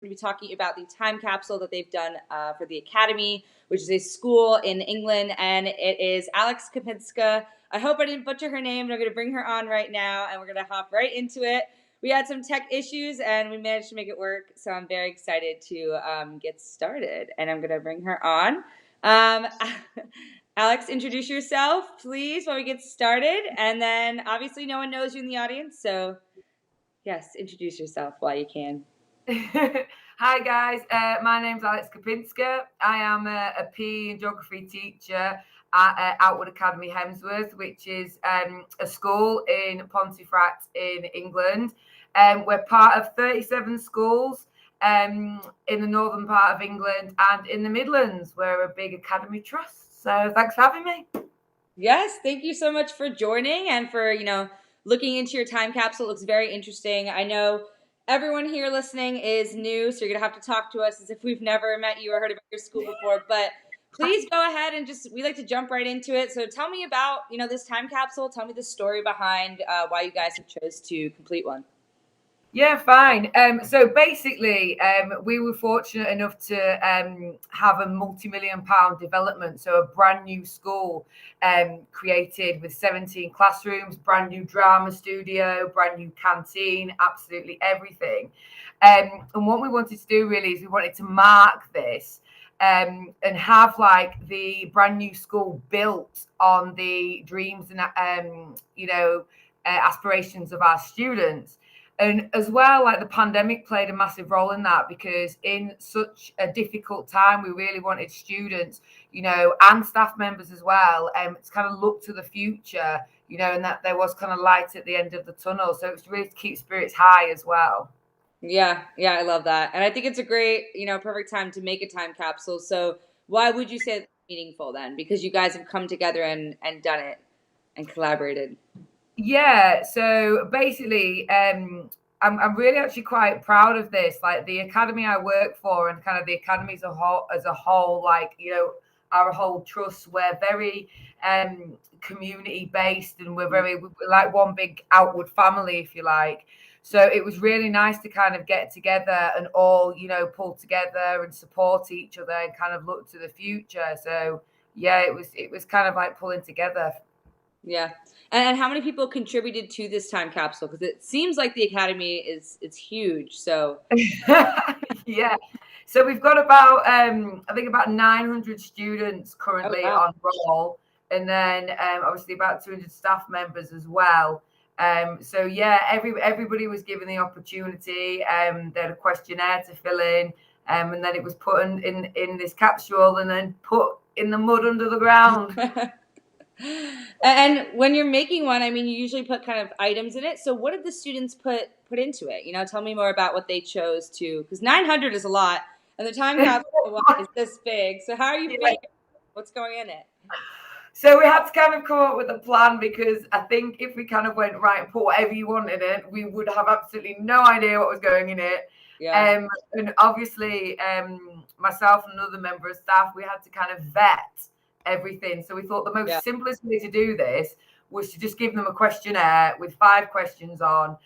We're going to be talking about the time capsule that they've done for the Academy, which is a school in England, and it is Aleksandra Korab-Karpinska. I hope I didn't butcher her name, but I'm going to bring her on right now, and we're going to hop right into it. We had some tech issues, and we managed to make it work, so I'm very excited to get started, and I'm going to bring her on. Alex, introduce yourself, please, while we get started, and then obviously no one knows you in the audience, so yes, introduce yourself while you can. Hi guys, my name's Aleksandra Korab-Karpinska. I am a PE and geography teacher at Outwood Academy, Hemsworth, which is a school in Pontefract in England. We're part of 37 schools in the northern part of England, and in the Midlands we're a big academy trust. So thanks for having me. Yes, thank you so much for joining and for, looking into your time capsule. It looks very interesting. I know everyone here listening is new, so you're going to have to talk to us as if we've never met you or heard about your school before. But please go ahead and we like to jump right into it. So tell me about, this time capsule. Tell me the story behind why you guys have chose to complete one. Yeah, fine. So basically, we were fortunate enough to have a multi-million-pound development, so a brand new school created with 17 classrooms, brand new drama studio, brand new canteen, absolutely everything. And what we wanted to do really is we wanted to mark this and have like the brand new school built on the dreams and aspirations of our students. And as well, like the pandemic played a massive role in that, because in such a difficult time, we really wanted students, and staff members as well, to kind of look to the future, and that there was kind of light at the end of the tunnel. So it's really to keep spirits high as well. Yeah, I love that. And I think it's a great, perfect time to make a time capsule. So why would you say it's meaningful then? Because you guys have come together and done it and collaborated. Yeah, so basically, I'm really actually quite proud of this. Like the academy I work for, and kind of the academy as a whole, like our whole trust, we're very community based, and we're like one big Outwood family, if you like. So it was really nice to kind of get together and all, pull together and support each other and kind of look to the future. So yeah, it was kind of like pulling together. Yeah. And how many people contributed to this time capsule? Because it seems like the academy it's huge. So yeah. So we've got about I think about 900 students currently wow. on roll, and then obviously about 200 staff members as well. So yeah, everybody was given the opportunity. They had a questionnaire to fill in, and then it was put in this capsule and then put in the mud under the ground. And when you're making one, I mean, you usually put kind of items in it. So what did the students put into it? Tell me more about what they chose to, because 900 is a lot, and the time capsule is this big. So how are you figuring what's going in it? So we had to kind of come up with a plan, because I think if we kind of went right and put whatever you want in it, we would have absolutely no idea what was going in it. Yeah. And obviously, myself and another member of staff, we had to kind of vet everything. So we thought the most simplest way to do this was to just give them a questionnaire with 5 questions on.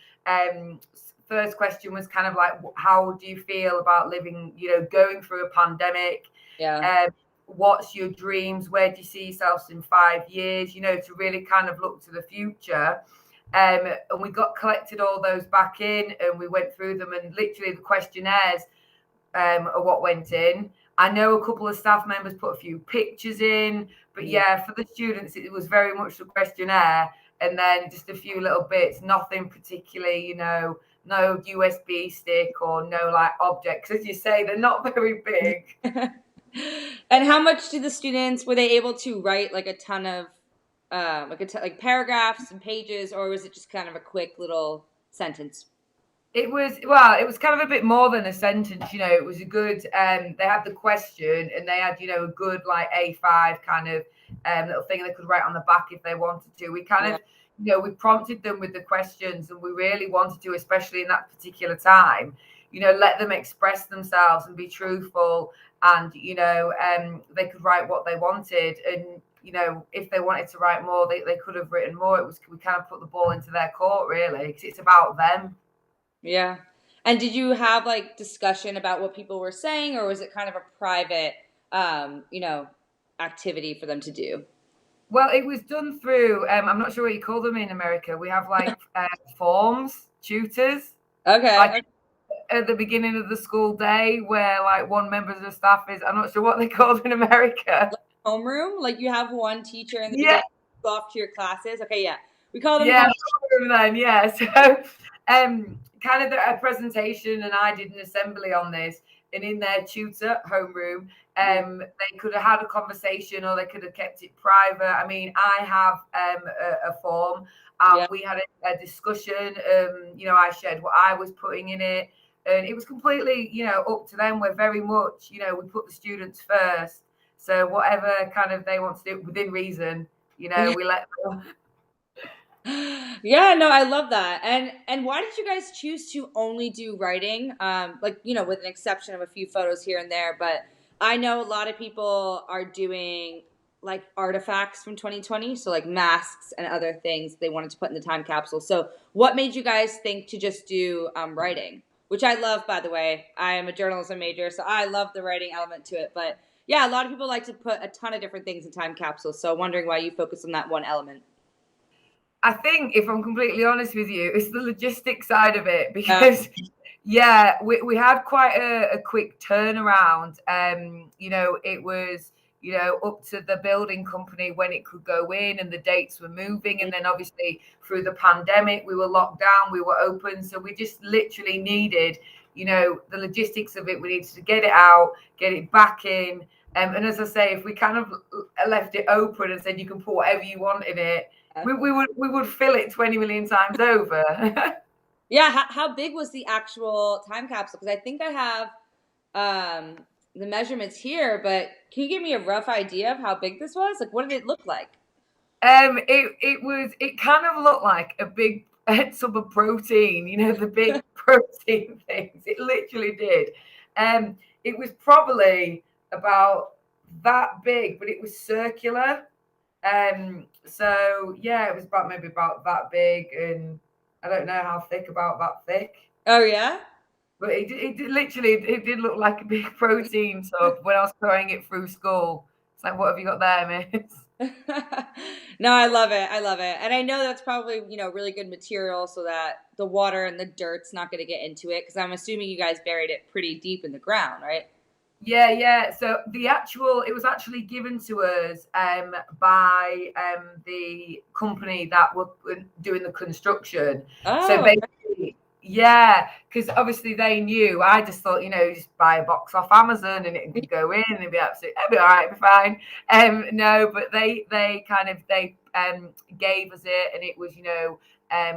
First question was kind of like, how do you feel about living, going through a pandemic? Yeah. What's your dreams? Where do you see yourselves in 5 years? To really kind of look to the future. And we collected all those back in, and we went through them, and literally the questionnaires are what went in. I know a couple of staff members put a few pictures in, but yeah, for the students, it was very much the questionnaire, and then just a few little bits, nothing particularly, no USB stick or no like objects. As you say, they're not very big. And how much did the students, were they able to write like a ton of like paragraphs and pages, or was it just kind of a quick little sentence? It was kind of a bit more than a sentence. It was a good. They had the question, and they had a good like A5 kind of little thing they could write on the back if they wanted to. We kind of we prompted them with the questions, and we really wanted to, especially in that particular time, let them express themselves and be truthful, and they could write what they wanted, and if they wanted to write more, they could have written more. We kind of put the ball into their court, really, because it's about them. Yeah. And did you have like discussion about what people were saying, or was it kind of a private, you know, activity for them to do? Well, it was done through, I'm not sure what you call them in America. We have like forms, tutors, like Okay. at the beginning of the school day where like one member of the staff is, I'm not sure what they call them in America. Like homeroom, like you have one teacher in the Yeah, beginning, go off to your classes. Okay, yeah, we call them yeah, home. then, yeah. So, kind of a presentation, and I did an assembly on this. And in their tutor homeroom, they could have had a conversation, or they could have kept it private. I mean, I have a form, and Yeah, we had a discussion. You know, I shared what I was putting in it, and it was completely, you know, up to them. We're very much, you know, we put the students first. So whatever kind of they want to do within reason, you know, yeah. we let them. Yeah, no, I love that. And why did you guys choose to only do writing? Like, you know, with an exception of a few photos here and there, but I know a lot of people are doing like artifacts from 2020, so like masks and other things they wanted to put in the time capsule. So, what made you guys think to just do writing? Which I love, by the way. I am a journalism major, so I love the writing element to it. But yeah, a lot of people like to put a ton of different things in time capsules. So, I'm wondering why you focus on that one element. I think, if I'm completely honest with you, it's the logistics side of it Uh, because, yeah, we had quite a quick turnaround. You know, it was, you know, up to the building company when it could go in and the dates were moving. And then obviously through the pandemic, we were locked down, we were open. So we just literally needed, you know, the logistics of it. We needed to get it out, get it back in. And as I say, if we kind of left it open and said you can put whatever you want in it, we would fill it 20 million times over. Yeah, how big was the actual time capsule? Because I think I have the measurements here, but can you give me a rough idea of how big this was? Like, what did it look like? It kind of looked like a big tub of protein, you know, the big protein things. It literally did. It was probably about that big, but it was circular. So yeah, it was about maybe about that big, and I don't know how thick, about that thick. Oh yeah. But literally, it did look like a big protein tub when I was throwing it through school. It's like, what have you got there, miss? No, I love it. I love it. And I know that's probably, you know, really good material so that the water and the dirt's not going to get into it because I'm assuming you guys buried it pretty deep in the ground, right? Yeah, yeah. So it was actually given to us by the company that were doing the construction. So Oh, basically, yeah, because obviously they knew. I just thought, you know, just buy a box off Amazon and it could go in and it'd be absolutely, it'd be all right, it'd be fine. No, but they gave us it, and it was, you know,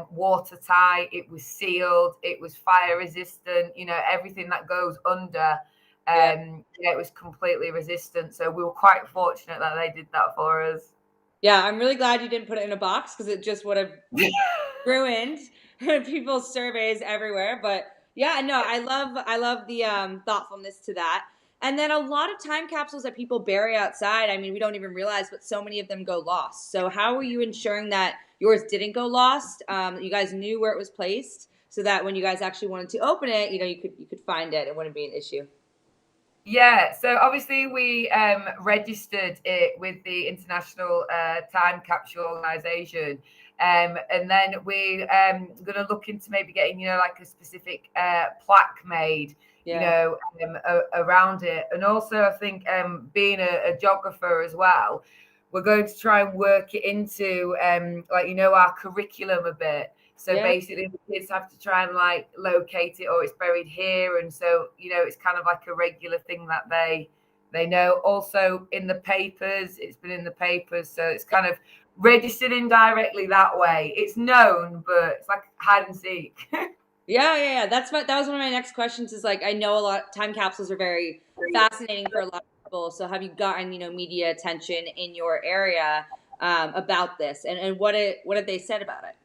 watertight. It was sealed. It was fire resistant. You know, everything that goes under. yeah. Yeah, it was completely resistant. So we were quite fortunate that they did that for us. Yeah, I'm really glad you didn't put it in a box because it just would have ruined people's surveys everywhere. But yeah, no, I love the thoughtfulness to that. And then a lot of time capsules that people bury outside, I mean, we don't even realize, but so many of them go lost. So how were you ensuring that yours didn't go lost? You guys knew where it was placed so that when you guys actually wanted to open it, you know, you could find it. It wouldn't be an issue. Yeah, so obviously we registered it with the International Time Capsule Organization. And then we're going to look into maybe getting, you know, like a specific plaque made, you Yeah. know, around it. And also, I think being a geographer as well, we're going to try and work it into, like, you know, our curriculum a bit. So Yeah. basically, the kids have to try and like locate it, or it's buried here, and so, you know, it's kind of like a regular thing that they know. Also in the papers, it's been in the papers, so it's kind of registered indirectly that way. It's known, but it's like hide and seek. Yeah, yeah, yeah. That was one of my next questions. Is like I know a lot time capsules are very fascinating for a lot of people. So have you gotten, you know, media attention in your area about this, and what have they said about it?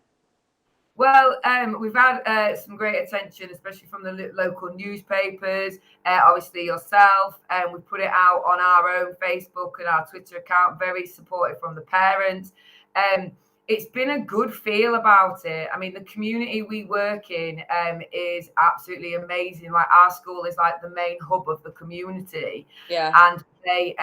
Well, we've had some great attention, especially from the local newspapers. Obviously, yourself, and we put it out on our own Facebook and our Twitter account. Very supportive from the parents. Um, it's been a good feel about it. I mean, the community we work in is absolutely amazing. Like our school is like the main hub of the community, and they,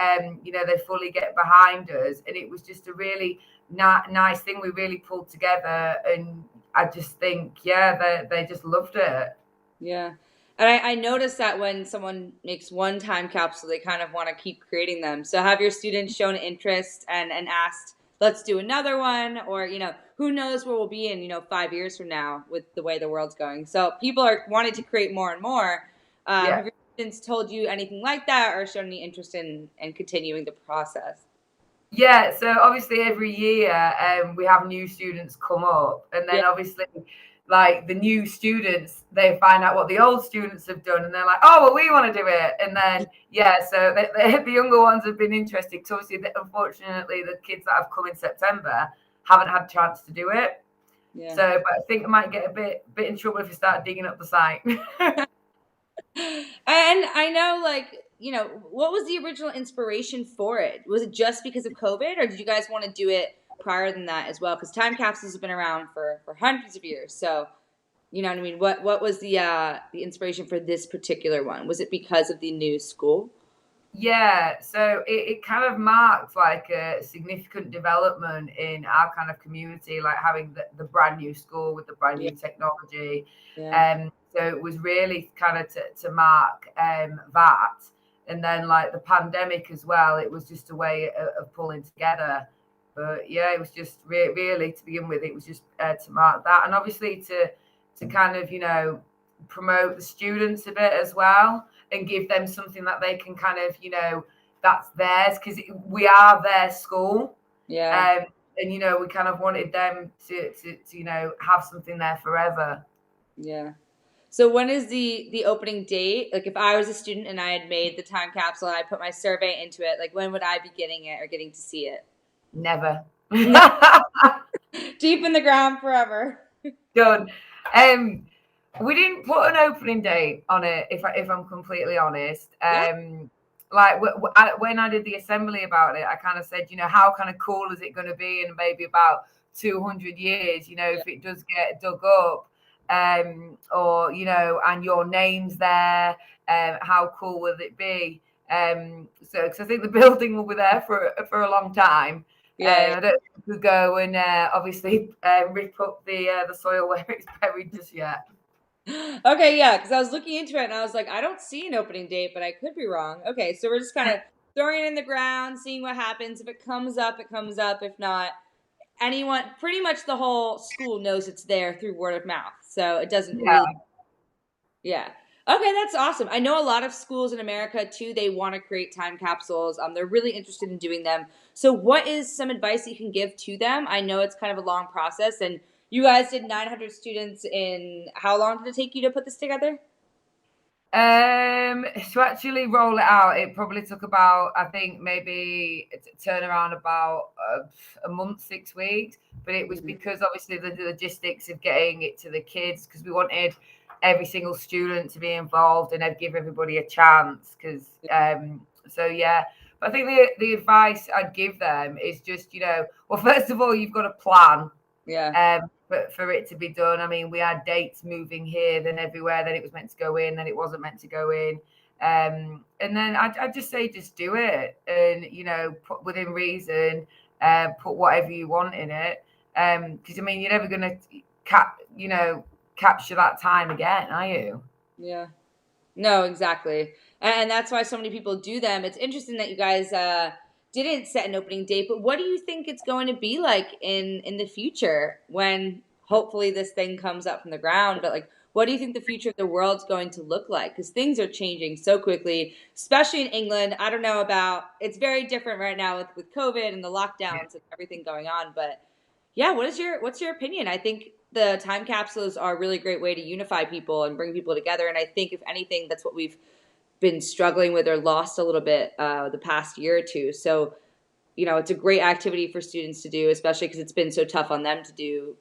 they fully get behind us. And it was just a really nice thing. We really pulled together, and I just think, they just loved it. Yeah. And I noticed that when someone makes one time capsule, they kind of want to keep creating them. So have your students shown interest and asked, let's do another one? Or, who knows where we'll be in, 5 years from now with the way the world's going. So people are wanting to create more and more. Have your students told you anything like that or shown any interest in continuing the process? Yeah, so obviously every year we have new students come up, and then obviously like the new students, they find out what the old students have done, and they're like, oh, well, we want to do it. And then so the younger ones have been interested, because obviously unfortunately the kids that have come in September haven't had a chance to do it. So but I think I might get a bit in trouble if we start digging up the site. And I know, what was the original inspiration for it? Was it just because of COVID, or did you guys want to do it prior than that as well? Because time capsules have been around for hundreds of years. So, you know what I mean? What was the inspiration for this particular one? Was it because of the new school? Yeah, so it kind of marked like a significant development in our kind of community, like having the brand new school with the brand new technology. So it was really kind of to mark that. And then like the pandemic as well, it was just a way of pulling together. But yeah, it was just really to begin with, it was just to mark that. And obviously to kind of, promote the students a bit as well, and give them something that they can kind of, that's theirs, because we are their school. And we kind of wanted them to have something there forever. So when is the opening date? Like if I was a student and I had made the time capsule and I put my survey into it, like when would I be getting it or getting to see it? Never. Deep in the ground forever. Done. We didn't put an opening date on it, if I'm completely honest. Like when I did the assembly about it, I kind of said, how kind of cool is it going to be in maybe about 200 years, if it does get dug up, or, and your name's there, how cool will it be? So, because I think the building will be there for a long time. I don't think we could go and obviously rip up the soil where it's buried just yet. Okay, because I was looking into it and I was like, I don't see an opening date, but I could be wrong. Okay, so we're just kind of throwing it in the ground, seeing what happens. If it comes up, it comes up. If not, pretty much the whole school knows it's there through word of mouth. So it doesn't really. Okay, that's awesome. I know a lot of schools in America too, they want to create time capsules. They're really interested in doing them. So what is some advice that you can give to them? I know it's kind of a long process, and you guys did 900 students in how long did it take you to put this together? To actually roll it out, it probably took about, I think, maybe turn around about a month, 6 weeks. But it was because obviously the logistics of getting it to the kids, because we wanted every single student to be involved and I'd give everybody a chance. Because but I think the advice I'd give them is just, well, first of all, you've got a plan. But for it to be done, I mean, we had dates moving here, then everywhere, then it was meant to go in, then it wasn't meant to go in. And then I'd just say, just do it, and, put within reason, put whatever you want in it. Because, I mean, you're never going to, capture that time again, are you? Yeah. No, exactly. And that's why so many people do them. It's interesting that you guys didn't set an opening date, but what do you think it's going to be like in the future when hopefully this thing comes up from the ground? But like, what do you think the future of the world's going to look like? Because things are changing so quickly, especially in England. I don't know it's very different right now with COVID and the lockdowns and everything going on. But yeah, what's your opinion? I think the time capsules are a really great way to unify people and bring people together. And I think if anything, that's what we've been struggling with or lost a little bit the past year or two. So, it's a great activity for students to do, especially because it's been so tough on them to do,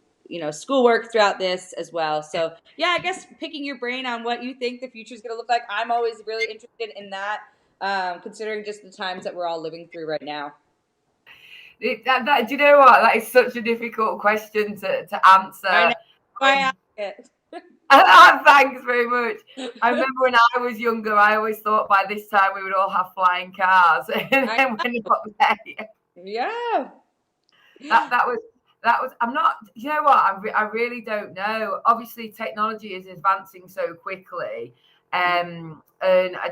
schoolwork throughout this as well. So yeah, I guess picking your brain on what you think the future is going to look like. I'm always really interested in that, considering just the times that we're all living through right now. Do you know what? That is such a difficult question to I know answer. why I ask it. Thanks very much. I remember when I was younger, I always thought by this time we would all have flying cars, and I then when we got there, yeah. that was I'm not, you know what, I really don't know. Obviously technology is advancing so quickly, and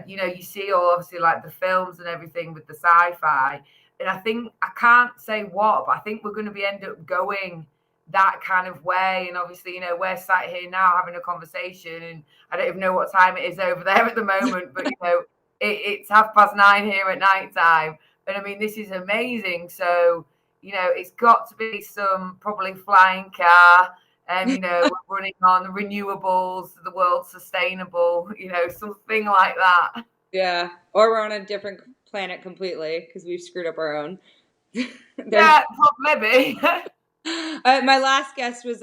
you know, you see all obviously like the films and everything with the sci-fi, and I think I can't say what, but I think we're going to be end up going that kind of way. And obviously, you know, we're sat here now having a conversation, and I don't even know what time it is over there at the moment, but you know, it's 9:30 here at night time, and I mean, this is amazing. So you know, it's got to be some probably flying car, and you know, running on renewables, the world's sustainable, you know, something like that. Yeah. Or we're on a different planet completely because we've screwed up our own. There's Yeah, maybe. my last guest was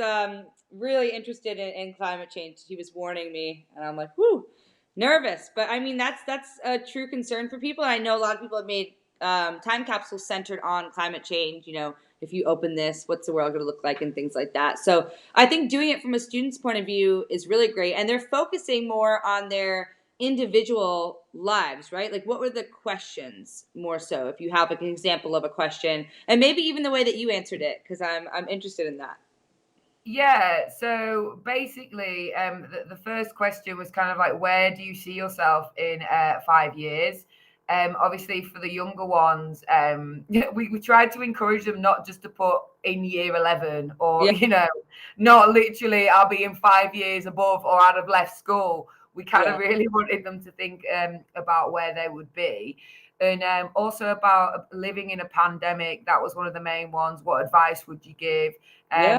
really interested in climate change. He was warning me, and I'm like, whoo, nervous. But I mean, that's a true concern for people. And I know a lot of people have made time capsules centered on climate change. You know, if you open this, what's the world going to look like, and things like that. So I think doing it from a student's point of view is really great, and they're focusing more on their individual lives, right? Like, what were the questions more so? If you have like an example of a question, and maybe even the way that you answered it, because I'm interested in that. Yeah, so basically, the first question was kind of like, where do you see yourself in 5 years? Obviously, for the younger ones, we tried to encourage them not just to put in year 11, or, Yeah, you know, not literally, I'll be in 5 years above or out of left school. We kind of yeah, really wanted them to think about where they would be. And also about living in a pandemic. That was one of the main ones. What advice would you give? yeah.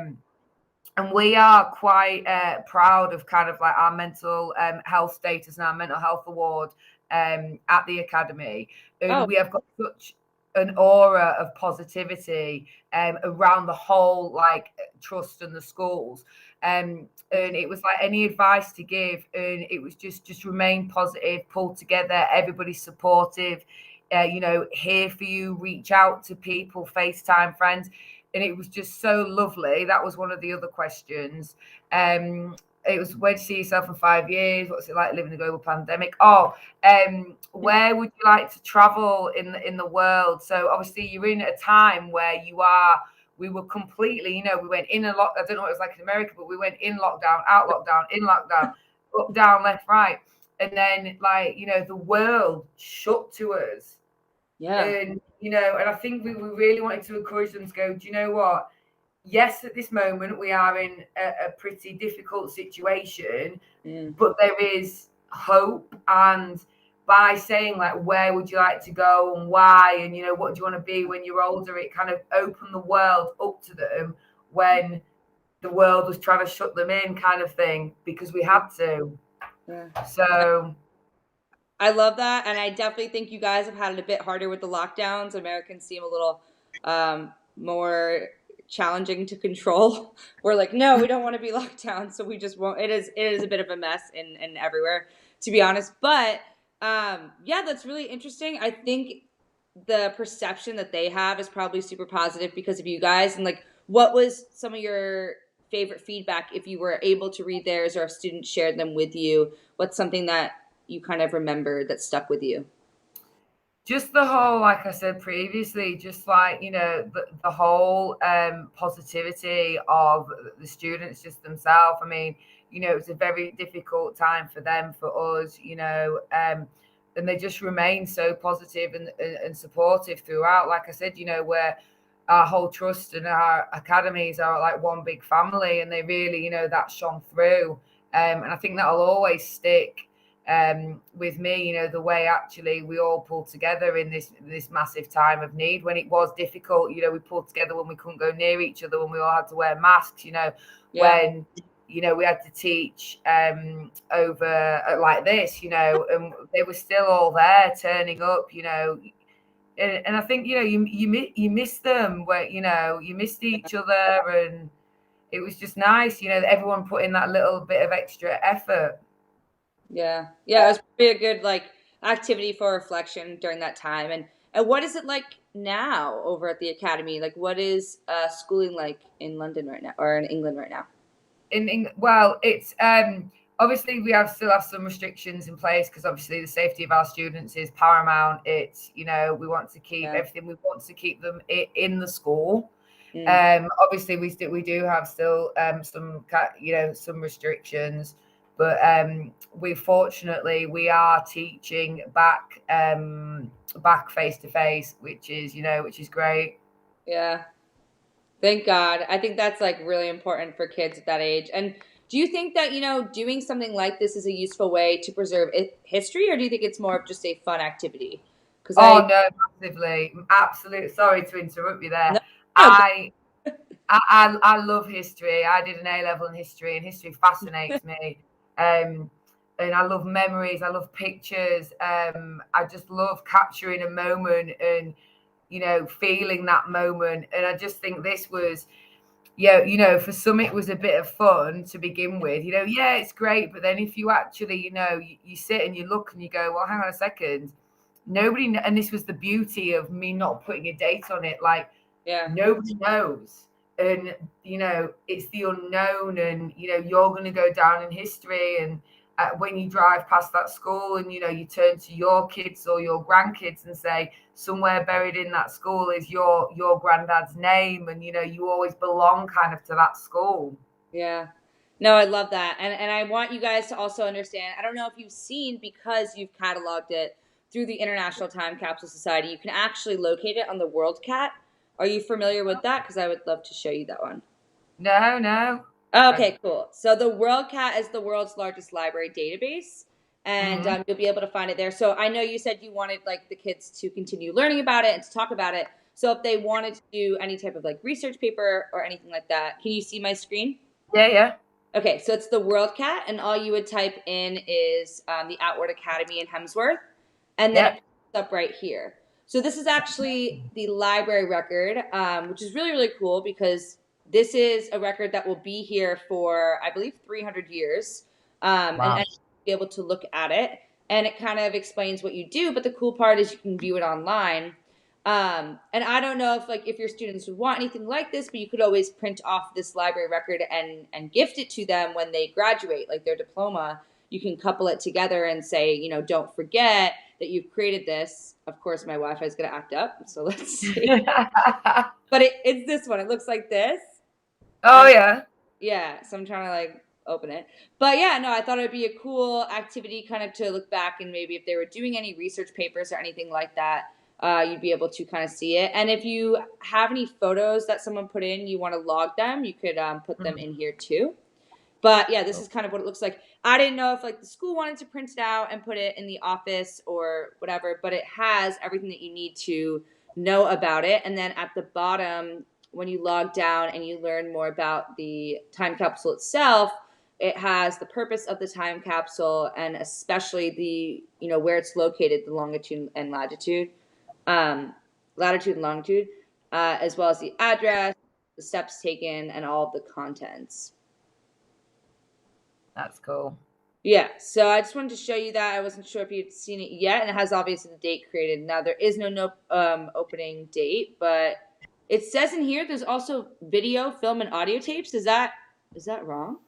And we are quite proud of kind of like our mental health status and our mental health award at the academy, and Oh, we have got such an aura of positivity around the whole like trust and the schools, and it was like any advice to give, and it was just remain positive, pull together, everybody's supportive, you know, here for you, reach out to people, FaceTime friends, and it was just so lovely. That was one of the other questions. It was, where do you see yourself in 5 years? What's it like living in a global pandemic? Oh, where would you like to travel in the world? So obviously you're in a time where we were completely, you know, we went in a lot. I don't know what it was like in America, but we went in lockdown, out lockdown, in lockdown, up, down, left, right. And then, like, you know, the world shut to us, yeah, and you know, and I think we really wanted to encourage them to go, do you know what, yes, at this moment we are in a pretty difficult situation, mm, but there is hope. And by saying like, where would you like to go and why, and you know, what do you want to be when you're older, it kind of opened the world up to them when the world was trying to shut them in, kind of thing, because we had to. yeah. So I love that, and I definitely think you guys have had it a bit harder with the lockdowns. Americans seem a little more challenging to control. We're like, no, we don't want to be locked down, so we just won't. It is a bit of a mess in everywhere, to be honest. But yeah, that's really interesting. I think the perception that they have is probably super positive because of you guys. And like, what was some of your favorite feedback if you were able to read theirs or if students shared them with you? What's something that you kind of remembered that stuck with you? just the whole, like I said previously, just like, you know, the whole positivity of the students just themselves. I mean, you know, it was a very difficult time for them, for us, you know, and they just remain so positive and supportive throughout. Like I said, you know, where our whole trust and our academies are like one big family, and they really, you know, that shone through, and I think that'll always stick with me, you know, the way actually we all pulled together in this massive time of need when it was difficult. You know, we pulled together when we couldn't go near each other, when we all had to wear masks, you know, Yeah. when, you know, we had to teach over like this, you know, and they were still all there turning up, you know. And I think, you know, you miss them, where, you know, you missed each other, and it was just nice, you know, that everyone put in that little bit of extra effort. Yeah. Yeah, it was probably a good like activity for reflection during that time. And And what is it like now over at the academy? Like, what is schooling like in London right now, or in England right now? Well, it's obviously we still have some restrictions in place because obviously the safety of our students is paramount. It's, we want to keep everything. We want to keep them in the school. Obviously we do have still some restrictions, but we are teaching back face to face, which is great. Yeah. Thank God. I think that's like really important for kids at that age. And do you think that, doing something like this is a useful way to preserve history, or do you think it's more of just a fun activity? Because no, massively, absolutely. Sorry to interrupt you there. No, no, I love history. I did an A-level in history, and history fascinates me. And I love memories. I love pictures. I just love capturing a moment and feeling that moment. And I just think this was, for some it was a bit of fun to begin with. Yeah, it's great, but then if you actually, you sit and you look and you go, well, hang on a second, nobody, and this was the beauty of me not putting a date on it. Like, nobody knows, and it's the unknown, and you're going to go down in history. And when you drive past that school and you turn to your kids or your grandkids and say, somewhere buried in that school is your granddad's name, and you always belong kind of to that school. Yeah. No, I love that. And I want you guys to also understand, I don't know if you've seen, because you've cataloged it through the International Time Capsule Society, you can actually locate it on the Worldcat. Are you familiar with that? Because I would love to show you that one. No. Okay, cool. So the Worldcat is the world's largest library database, and you'll be able to find it there. So I know you said you wanted like the kids to continue learning about it and to talk about it. So if they wanted to do any type of like research paper or anything like that, can you see my screen? Yeah. Okay, so it's the Worldcat, and all you would type in is the Outwood Academy in Hemsworth, and then it pops up right here. So this is actually the library record, which is really, really cool because this is a record that will be here for, I believe, 300 years, and you'll be able to look at it, and it kind of explains what you do, but the cool part is you can view it online. And I don't know if your students would want anything like this, but you could always print off this library record and gift it to them when they graduate, like their diploma. You can couple it together and say, don't forget that you've created this. Of course, my Wi-Fi is going to act up, so let's see. But it's this one. It looks like this. Oh, yeah. Yeah, so I'm trying to like open it. But yeah, no, I thought it'd be a cool activity kind of to look back, and maybe if they were doing any research papers or anything like that, you'd be able to kind of see it. And if you have any photos that someone put in, you want to log them, you could put them in here too. But yeah, this is kind of what it looks like. I didn't know if like the school wanted to print it out and put it in the office or whatever, but it has everything that you need to know about it. And then at the bottom, when you log down and you learn more about the time capsule itself, it has the purpose of the time capsule, and especially the, where it's located, the longitude and latitude, latitude and longitude, as well as the address, the steps taken, and all of the contents. That's cool. Yeah, so I just wanted to show you that. I wasn't sure if you'd seen it yet, and it has obviously the date created. Now, there is no opening date, but it says in here there's also video, film, and audio tapes. Is that wrong?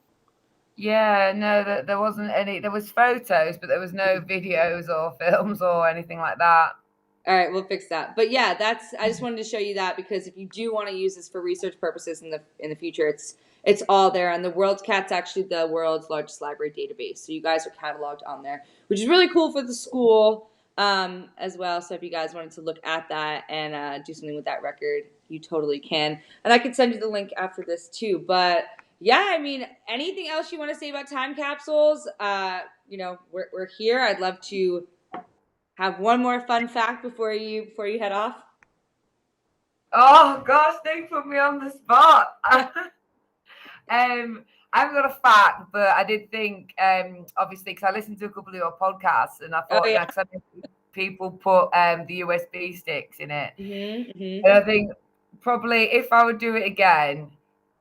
Yeah, no, there wasn't any. There was photos, but there was no videos or films or anything like that. All right, we'll fix that. But yeah, I just wanted to show you that because if you do want to use this for research purposes in the future, it's all there. And the Worldcat's actually the world's largest library database, so you guys are cataloged on there, which is really cool for the school as well. So if you guys wanted to look at that and do something with that record, you totally can. And I can send you the link after this too. But yeah, I mean, anything else you want to say about time capsules? We're here. I'd love to have one more fun fact before you head off. Oh gosh, they put me on the spot. I've got a fact, but I did think, obviously, because I listened to a couple of your podcasts, and I thought, because people put the USB sticks in it, and I think probably if I would do it again,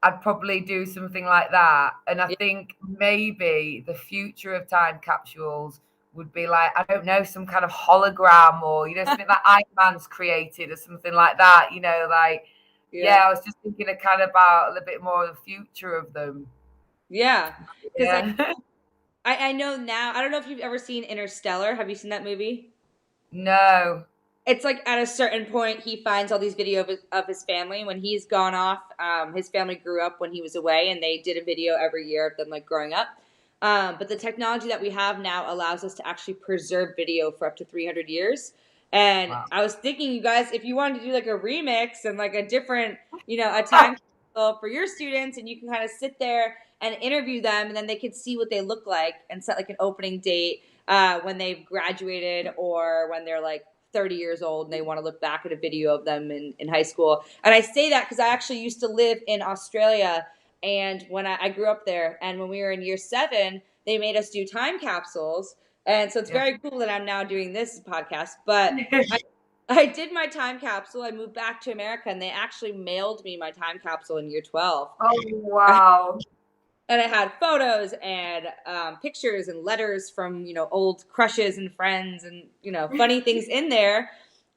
I'd probably do something like that. And I think maybe the future of time capsules would be like, I don't know, some kind of hologram, or something like Iron Man's created or something like that. Like I was just thinking of kind of about a little bit more of the future of them. Yeah, because Yeah. I know now. I don't know if you've ever seen Interstellar. Have you seen that movie? No. It's like at a certain point he finds all these video of his family when he's gone off. His family grew up when he was away, and they did a video every year of them like growing up. But the technology that we have now allows us to actually preserve video for up to 300 years. And Wow. I was thinking, you guys, if you wanted to do like a remix and like a different, a time capsule for your students, and you can kind of sit there and interview them, and then they could see what they look like and set like an opening date when they've graduated, or when they're like 30 years old and they want to look back at a video of them in high school. And I say that because I actually used to live in Australia, and when I grew up there, and when we were in year 7, they made us do time capsules. And so it's very cool that I'm now doing this podcast. But I did my time capsule. I moved back to America, and they actually mailed me my time capsule in year 12. Oh, wow. And it had photos and pictures and letters from, old crushes and friends and, funny things in there.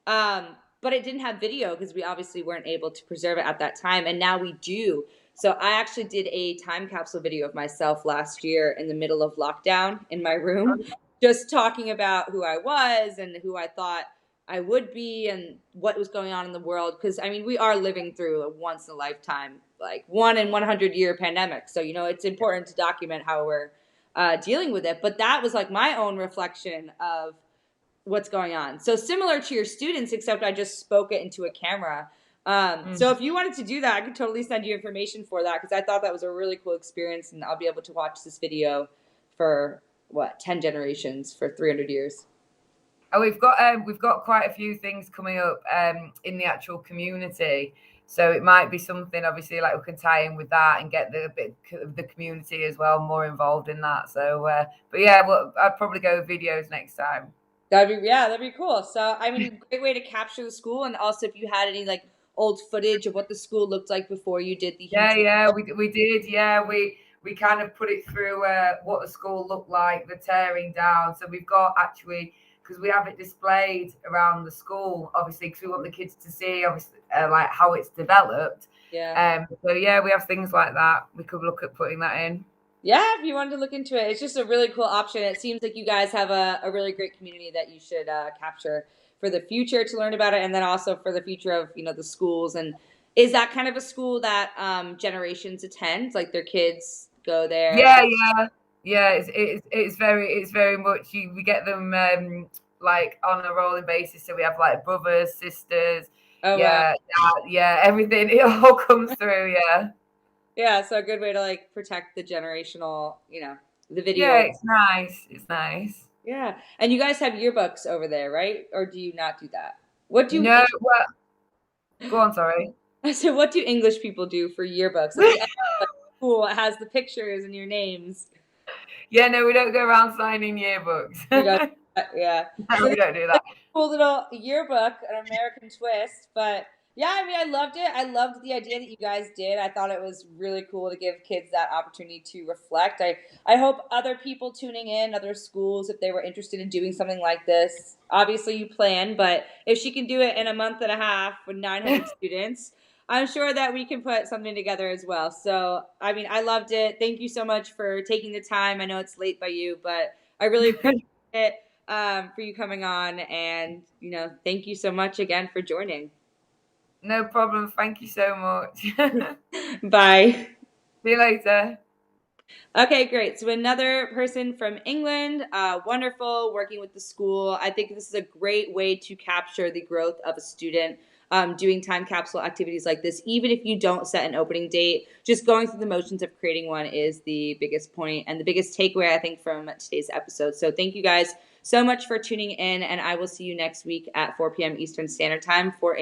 But it didn't have video because we obviously weren't able to preserve it at that time. And now we do. So I actually did a time capsule video of myself last year in the middle of lockdown in my room, just talking about who I was and who I thought I would be and what was going on in the world. Because, we are living through a once in a lifetime, like 1 in 100 year pandemic. So, it's important to document how we're dealing with it. But that was like my own reflection of what's going on. So similar to your students, except I just spoke it into a camera. So if you wanted to do that, I could totally send you information for that, because I thought that was a really cool experience, and I'll be able to watch this video for 10 generations for 300 years. Oh, we've got quite a few things coming up in the actual community, so it might be something obviously like we can tie in with that and get the bit of the community as well more involved in that. So, but yeah, well, I'd probably go with videos next time. That'd be cool. So, great way to capture the school, and also if you had any like old footage of what the school looked like before you did the we did. Yeah, we kind of put it through what the school looked like, the tearing down. So we've got actually, because we have it displayed around the school, obviously, because we want the kids to see, obviously, like how it's developed. Yeah. So yeah, we have things like that. We could look at putting that in. Yeah, if you wanted to look into it, it's just a really cool option. It seems like you guys have a really great community that you should capture for the future to learn about it, and then also for the future of the schools. And is that kind of a school that generations attend? Like their kids go there? Yeah. It's very much we get them like on a rolling basis. So we have like brothers, sisters. Oh, wow. Everything. It all comes through. Yeah. Yeah, so a good way to like protect the generational, the video. Yeah, it's nice. Yeah, and you guys have yearbooks over there, right? Or do you not do that? What do No? Well, go on. Sorry. So what do English people do for yearbooks? Like, cool, it has the pictures and your names. Yeah, no, we don't go around signing yearbooks. Yeah, no, we don't do that. Cool little yearbook, an American twist, but. Yeah, I loved it. I loved the idea that you guys did. I thought it was really cool to give kids that opportunity to reflect. I hope other people tuning in, other schools, if they were interested in doing something like this, obviously you plan, but if she can do it in a month and a half with 900 students, I'm sure that we can put something together as well. So, I loved it. Thank you so much for taking the time. I know it's late by you, but I really appreciate it for you coming on. And, thank you so much again for joining. No problem. Thank you so much. Bye. See you later. Okay, great. So another person from England, wonderful, working with the school. I think this is a great way to capture the growth of a student doing time capsule activities like this. Even if you don't set an opening date, just going through the motions of creating one is the biggest point and the biggest takeaway, I think, from today's episode. So thank you guys so much for tuning in, and I will see you next week at 4 p.m. Eastern Standard Time for